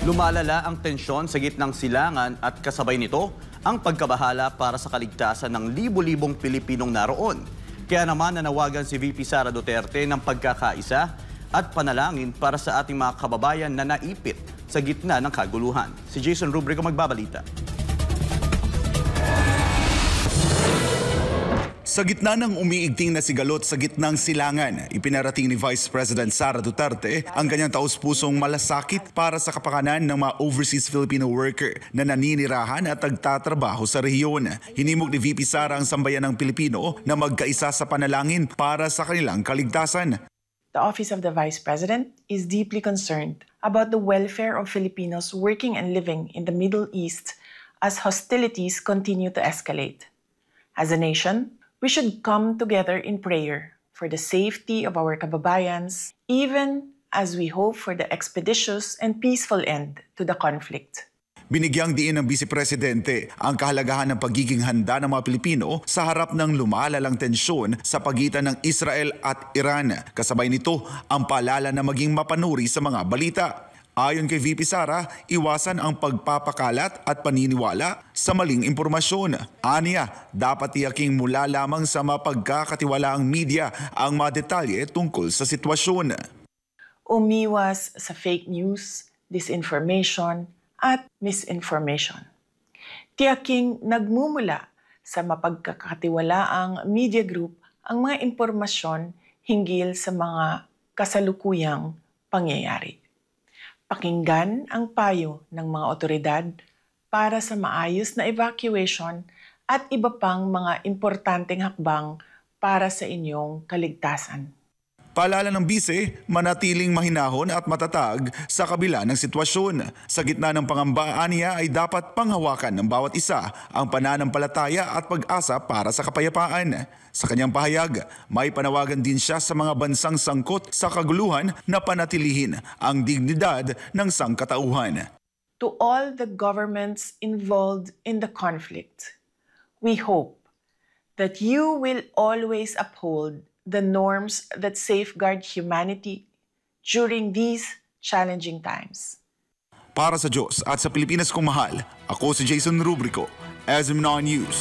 Lumalala ang tensyon sa gitnang silangan at kasabay nito ang pagkabahala para sa kaligtasan ng libo-libong Pilipinong naroon. Kaya naman nanawagan si VP Sara Duterte ng pagkakaisa at panalangin para sa ating mga kababayan na naipit sa gitna ng kaguluhan. Si Jason Rubrico magbabalita. Sa gitna ng umiigting na sigalot sa gitnang silangan, ipinarating ni Vice President Sara Duterte ang kanyang taus-pusong malasakit para sa kapakanan ng mga overseas Filipino worker na naninirahan at nagtatrabaho sa rehiyon. Hinimok ni VP Sara ang sambayan ng Pilipino na magkaisa sa panalangin para sa kanilang kaligtasan. The Office of the Vice President is deeply concerned about the welfare of Filipinos working and living in the Middle East as hostilities continue to escalate. As a nation, we should come together in prayer for the safety of our kababayans, even as we hope for the expeditious and peaceful end to the conflict. Binigyang diin ng Vice Presidente ang kahalagahan ng pagiging handa ng mga Pilipino sa harap ng lumalalang tensyon sa pagitan ng Israel at Iran. Kasabay nito ang paalala na maging mapanuri sa mga balita. Ayon kay VP Sara, iwasan ang pagpapakalat at paniniwala sa maling impormasyon. Aniya, dapat tiyaking mula lamang sa mapagkakatiwalaang media ang mga detalye tungkol sa sitwasyon. Umiwas sa fake news, disinformation, at misinformation. Tiyaking nagmumula sa mapagkakatiwalaang media group ang mga impormasyon hinggil sa mga kasalukuyang pangyayari. Pakinggan ang payo ng mga otoridad para sa maayos na evacuation at iba pang mga importanteng hakbang para sa inyong kaligtasan. Paalala ng bise, manatiling mahinahon at matatag sa kabila ng sitwasyon. Sa gitna ng pangamba niya ay dapat panghawakan ng bawat isa ang pananampalataya at pag-asa para sa kapayapaan. Sa kanyang pahayag, may panawagan din siya sa mga bansang sangkot sa kaguluhan na panatilihin ang dignidad ng sangkatauhan. To all the governments involved in the conflict, we hope that you will always uphold the norms that safeguard humanity during these challenging times. Para sa Diyos at sa Pilipinas kong mahal, ako si Jason Rubrico, SM9 News.